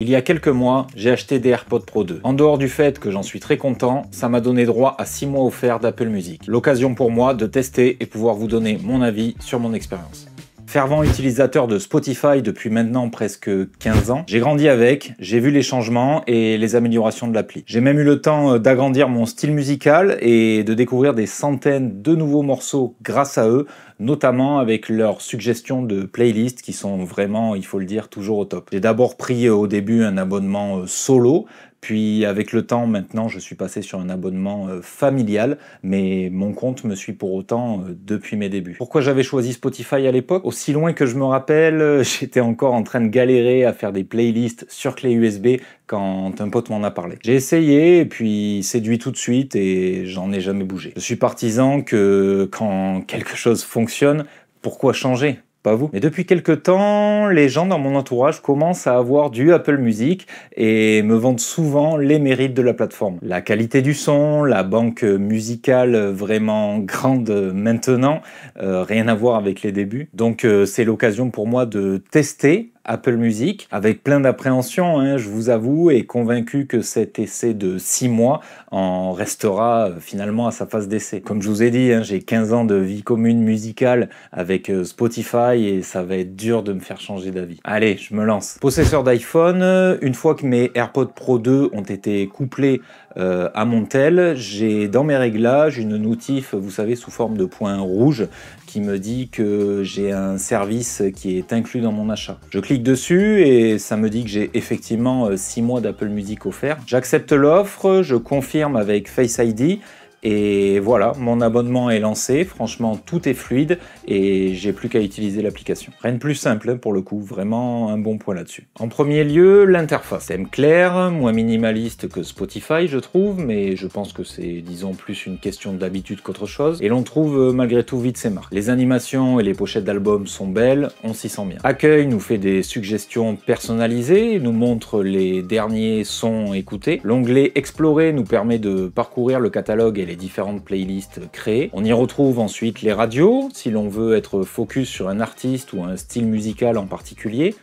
Il y a quelques mois, j'ai acheté des AirPods Pro 2. En dehors du fait que j'en suis très content, ça m'a donné droit à 6 mois offerts d'Apple Music. L'occasion pour moi de tester et pouvoir vous donner mon avis sur mon expérience. Fervent utilisateur de Spotify depuis maintenant presque 15 ans, j'ai grandi avec, j'ai vu les changements et les améliorations de l'appli. J'ai même eu le temps d'agrandir mon style musical et de découvrir des centaines de nouveaux morceaux grâce à eux, notamment avec leurs suggestions de playlists qui sont vraiment, il faut le dire, toujours au top. J'ai d'abord pris au début un abonnement solo, puis avec le temps, maintenant, je suis passé sur un abonnement familial, mais mon compte me suit pour autant depuis mes débuts. Pourquoi j'avais choisi Spotify à l'époque? Aussi loin que je me rappelle, j'étais encore en train de galérer à faire des playlists sur clé USB quand un pote m'en a parlé. J'ai essayé et puis séduit tout de suite et j'en ai jamais bougé. Je suis partisan que quand quelque chose fonctionne, pourquoi changer? Pas vous. Mais depuis quelques temps, les gens dans mon entourage commencent à avoir du Apple Music et me vantent souvent les mérites de la plateforme. La qualité du son, la banque musicale vraiment grande maintenant, rien à voir avec les débuts. Donc c'est l'occasion pour moi de tester Apple Music, avec plein d'appréhension, hein, je vous avoue, et convaincu que cet essai de 6 mois en restera finalement à sa phase d'essai. Comme je vous ai dit, hein, j'ai 15 ans de vie commune musicale avec Spotify et ça va être dur de me faire changer d'avis. Allez, je me lance. Possesseur d'iPhone, une fois que mes AirPods Pro 2 ont été couplés à mon tel, j'ai dans mes réglages une notif, vous savez, sous forme de point rouge qui me dit que j'ai un service qui est inclus dans mon achat. Je clique dessus et ça me dit que j'ai effectivement 6 mois d'Apple Music offert. J'accepte l'offre, je confirme avec Face ID et voilà, mon abonnement est lancé. Franchement, tout est fluide et j'ai plus qu'à utiliser l'application. Rien de plus simple pour le coup, vraiment un bon point là-dessus. En premier lieu, l'interface. Thème clair, moins minimaliste que Spotify, je trouve, mais je pense que c'est, disons, plus une question d'habitude qu'autre chose. Et l'on trouve malgré tout vite ses marques. Les animations et les pochettes d'albums sont belles, on s'y sent bien. Accueil nous fait des suggestions personnalisées, nous montre les derniers sons écoutés. L'onglet Explorer nous permet de parcourir le catalogue et les différentes playlists créées. On y retrouve ensuite les radios, si l'on veut être focus sur un artiste ou un style musical en particulier,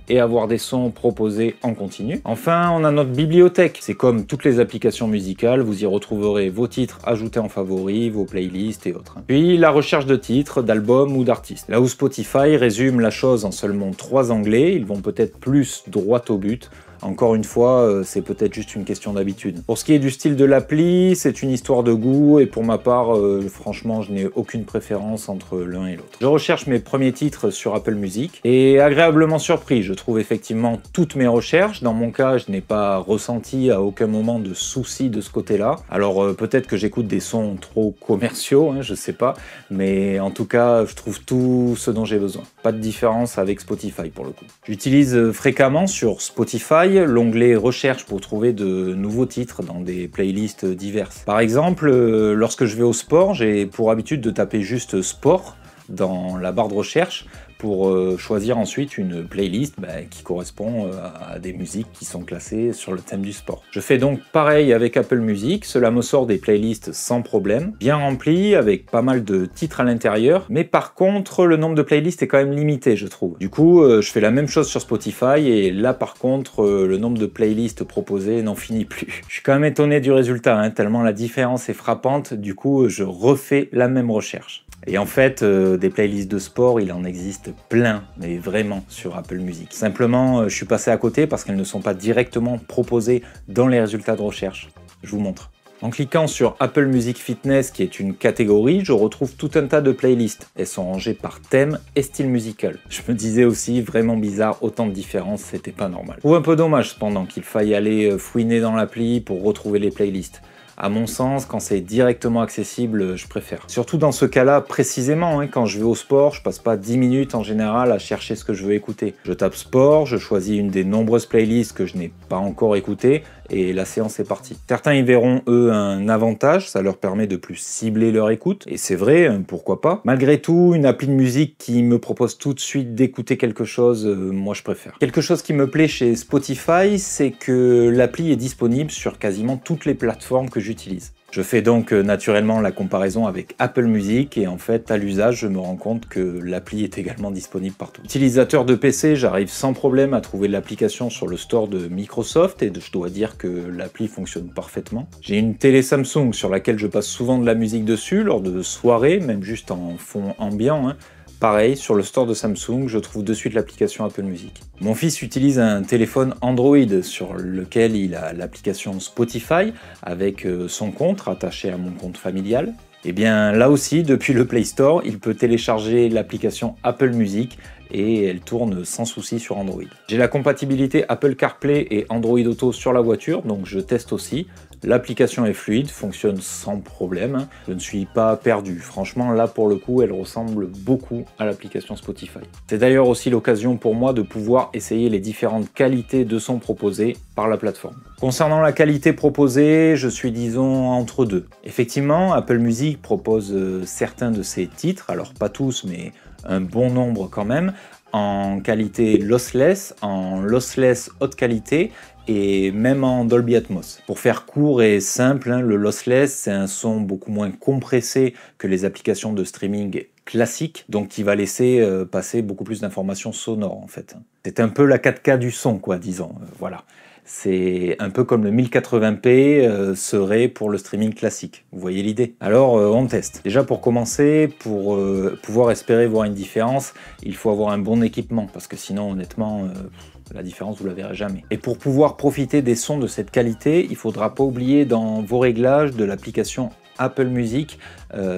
et avoir des sons proposés en continu. Enfin, on a notre bibliothèque. C'est comme toutes les applications musicales, vous y retrouverez vos titres ajoutés en favoris, vos playlists et autres. Puis la recherche de titres, d'albums ou d'artistes. Là où Spotify résume la chose en seulement 3 onglets, ils vont peut-être plus droit au but. Encore une fois, c'est peut-être juste une question d'habitude. Pour ce qui est du style de l'appli, c'est une histoire de goût et pour ma part, franchement, je n'ai aucune préférence entre l'un et l'autre. Je recherche mes premiers titres sur Apple Music et agréablement surpris, je trouve effectivement toutes mes recherches. Dans mon cas, je n'ai pas ressenti à aucun moment de souci de ce côté-là. Alors peut-être que j'écoute des sons trop commerciaux, hein, je sais pas, mais en tout cas, je trouve tout ce dont j'ai besoin. Pas de différence avec Spotify pour le coup. J'utilise fréquemment sur Spotify l'onglet recherche pour trouver de nouveaux titres dans des playlists diverses. Par exemple, lorsque je vais au sport, j'ai pour habitude de taper juste sport dans la barre de recherche pour choisir ensuite une playlist qui correspond à des musiques qui sont classées sur le thème du sport. Je fais donc pareil avec Apple Music, cela me sort des playlists sans problème, bien remplies, avec pas mal de titres à l'intérieur, mais par contre le nombre de playlists est quand même limité je trouve. Du coup je fais la même chose sur Spotify et là par contre le nombre de playlists proposées n'en finit plus. Je suis quand même étonné du résultat, hein, tellement la différence est frappante, du coup je refais la même recherche. Et en fait, des playlists de sport, il en existe plein, mais vraiment sur Apple Music. Simplement, je suis passé à côté parce qu'elles ne sont pas directement proposées dans les résultats de recherche. Je vous montre. En cliquant sur Apple Music Fitness, qui est une catégorie, je retrouve tout un tas de playlists. Elles sont rangées par thème et style musical. Je me disais aussi, vraiment bizarre, autant de différences, c'était pas normal. Je trouve un peu dommage cependant qu'il faille aller fouiner dans l'appli pour retrouver les playlists. À mon sens, quand c'est directement accessible, je préfère. Surtout dans ce cas-là, précisément, hein, quand je vais au sport, je passe pas 10 minutes en général à chercher ce que je veux écouter. Je tape sport, je choisis une des nombreuses playlists que je n'ai pas encore écoutées, et la séance est partie. Certains y verront, eux, un avantage, ça leur permet de plus cibler leur écoute, et c'est vrai, pourquoi pas. Malgré tout, une appli de musique qui me propose tout de suite d'écouter quelque chose, moi je préfère. Quelque chose qui me plaît chez Spotify, c'est que l'appli est disponible sur quasiment toutes les plateformes que j'utilise. Je fais donc naturellement la comparaison avec Apple Music et en fait à l'usage je me rends compte que l'appli est également disponible partout. Utilisateur de PC, j'arrive sans problème à trouver l'application sur le store de Microsoft et je dois dire que l'appli fonctionne parfaitement. J'ai une télé Samsung sur laquelle je passe souvent de la musique dessus lors de soirées, même juste en fond ambiant, hein. Pareil, sur le store de Samsung, je trouve de suite l'application Apple Music. Mon fils utilise un téléphone Android sur lequel il a l'application Spotify avec son compte rattaché à mon compte familial. Et bien là aussi, depuis le Play Store, il peut télécharger l'application Apple Music et elle tourne sans souci sur Android. J'ai la compatibilité Apple CarPlay et Android Auto sur la voiture, donc je teste aussi. L'application est fluide, fonctionne sans problème. Je ne suis pas perdu. Franchement, là pour le coup, elle ressemble beaucoup à l'application Spotify. C'est d'ailleurs aussi l'occasion pour moi de pouvoir essayer les différentes qualités de son proposées par la plateforme. Concernant la qualité proposée, je suis disons entre deux. Effectivement, Apple Music propose certains de ses titres, alors pas tous, mais un bon nombre quand même, en qualité lossless, en lossless haute qualité et même en Dolby Atmos. Pour faire court et simple, hein, le lossless c'est un son beaucoup moins compressé que les applications de streaming classiques, donc qui va laisser passer beaucoup plus d'informations sonores en fait. C'est un peu la 4K du son quoi, disons, voilà. C'est un peu comme le 1080p serait pour le streaming classique. Vous voyez l'idée? Alors on teste. Déjà pour commencer, pour pouvoir espérer voir une différence, il faut avoir un bon équipement parce que sinon honnêtement la différence vous la verrez jamais. Et pour pouvoir profiter des sons de cette qualité, il faudra pas oublier dans vos réglages de l'application Apple Music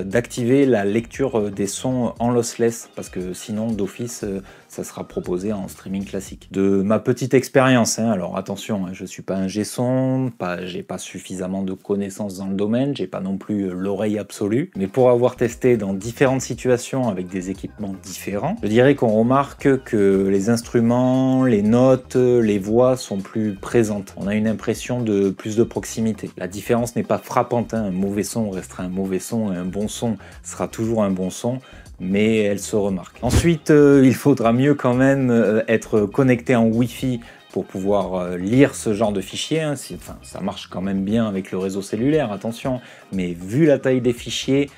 d'activer la lecture des sons en lossless parce que sinon d'office ça sera proposé en streaming classique. De ma petite expérience, hein, alors attention, hein, je suis pas un G-son, j'ai pas suffisamment de connaissances dans le domaine, j'ai pas non plus l'oreille absolue, mais pour avoir testé dans différentes situations avec des équipements différents, je dirais qu'on remarque que les instruments, les notes, les voix sont plus présentes. On a une impression de plus de proximité. La différence n'est pas frappante, hein. Un mauvais son restera un mauvais son et un bon son sera toujours un bon son, mais elle se remarque. Ensuite, il faudra mieux quand même être connecté en Wi-Fi pour pouvoir lire ce genre de fichiers. Hein. Enfin, ça marche quand même bien avec le réseau cellulaire, attention, mais vu la taille des fichiers,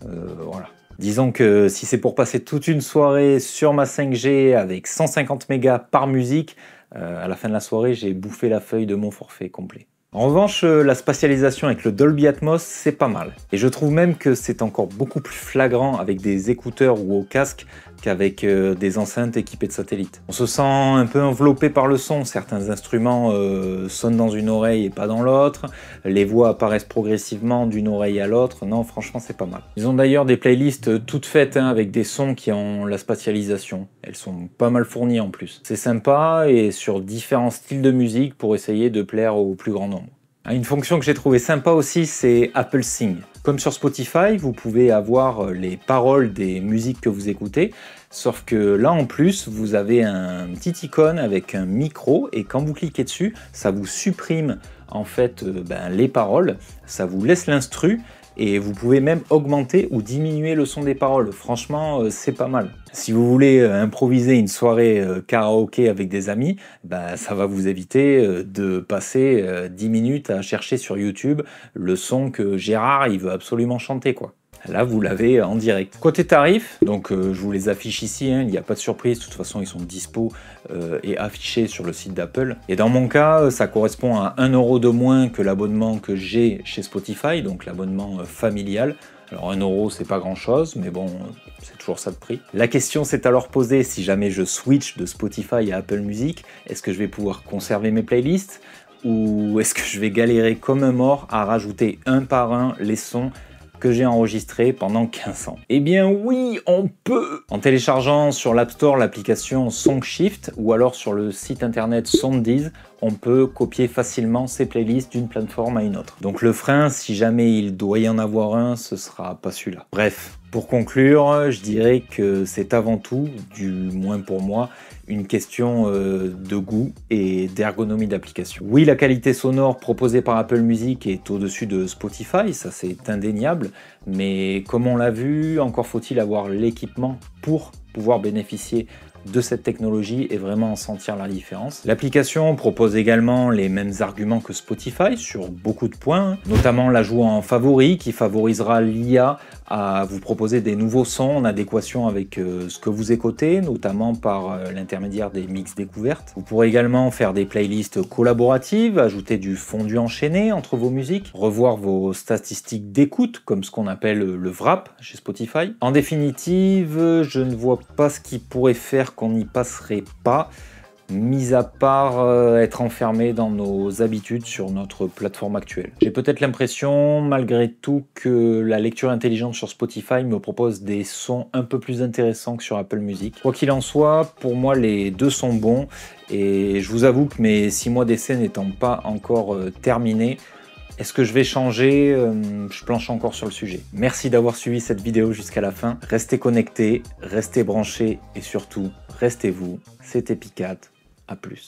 voilà. Disons que si c'est pour passer toute une soirée sur ma 5G avec 150 mégas par musique, à la fin de la soirée, j'ai bouffé la feuille de mon forfait complet. En revanche, la spatialisation avec le Dolby Atmos, c'est pas mal. Et je trouve même que c'est encore beaucoup plus flagrant avec des écouteurs ou au casque qu'avec des enceintes équipées de satellites. On se sent un peu enveloppé par le son, certains instruments sonnent dans une oreille et pas dans l'autre, les voix apparaissent progressivement d'une oreille à l'autre, non franchement c'est pas mal. Ils ont d'ailleurs des playlists toutes faites hein, avec des sons qui ont la spatialisation, elles sont pas mal fournies en plus. C'est sympa et sur différents styles de musique pour essayer de plaire au plus grand nombre. Une fonction que j'ai trouvé sympa aussi, c'est Apple Sing. Comme sur Spotify, vous pouvez avoir les paroles des musiques que vous écoutez, sauf que là en plus, vous avez un petit icône avec un micro et quand vous cliquez dessus, ça vous supprime en fait les paroles, ça vous laisse l'instru et vous pouvez même augmenter ou diminuer le son des paroles. Franchement, c'est pas mal. Si vous voulez improviser une soirée karaoké avec des amis, ça va vous éviter de passer 10 minutes à chercher sur YouTube le son que Gérard il veut absolument chanter quoi. Là, vous l'avez en direct. Côté tarif, donc je vous les affiche ici, hein, il n'y a pas de surprise, de toute façon ils sont dispo et affichés sur le site d'Apple. Et dans mon cas, ça correspond à 1 € de moins que l'abonnement que j'ai chez Spotify, donc l'abonnement familial. Alors 1 € c'est pas grand chose, mais bon, c'est toujours ça de prix. La question s'est alors posée, si jamais je switch de Spotify à Apple Music, est-ce que je vais pouvoir conserver mes playlists ou est-ce que je vais galérer comme un mort à rajouter un par un les sons que j'ai enregistré pendant 15 ans? Eh bien oui, on peut! En téléchargeant sur l'App Store l'application SongShift ou alors sur le site internet Sondiz, on peut copier facilement ses playlists d'une plateforme à une autre. Donc le frein, si jamais il doit y en avoir un, ce sera pas celui-là. Bref, pour conclure, je dirais que c'est avant tout, du moins pour moi, une question de goût et d'ergonomie d'application. Oui, la qualité sonore proposée par Apple Music est au-dessus de Spotify, ça c'est indéniable, mais comme on l'a vu, encore faut-il avoir l'équipement pour pouvoir bénéficier de cette technologie et vraiment en sentir la différence. L'application propose également les mêmes arguments que Spotify sur beaucoup de points, notamment l'ajout en favori qui favorisera l'IA à vous proposer des nouveaux sons en adéquation avec ce que vous écoutez, notamment par l'intermédiaire des mix découvertes. Vous pourrez également faire des playlists collaboratives, ajouter du fondu enchaîné entre vos musiques, revoir vos statistiques d'écoute, comme ce qu'on appelle le Wrap chez Spotify. En définitive, je ne vois pas ce qui pourrait faire qu'on n'y passerait pas, mis à part être enfermé dans nos habitudes sur notre plateforme actuelle. J'ai peut-être l'impression, malgré tout, que la lecture intelligente sur Spotify me propose des sons un peu plus intéressants que sur Apple Music. Quoi qu'il en soit, pour moi, les deux sont bons, et je vous avoue que mes 6 mois d'essai n'étant pas encore terminés, est-ce que je vais changer? Je planche encore sur le sujet. Merci d'avoir suivi cette vidéo jusqu'à la fin. Restez connectés, restez branchés, et surtout, restez vous. C'était Picat. À plus.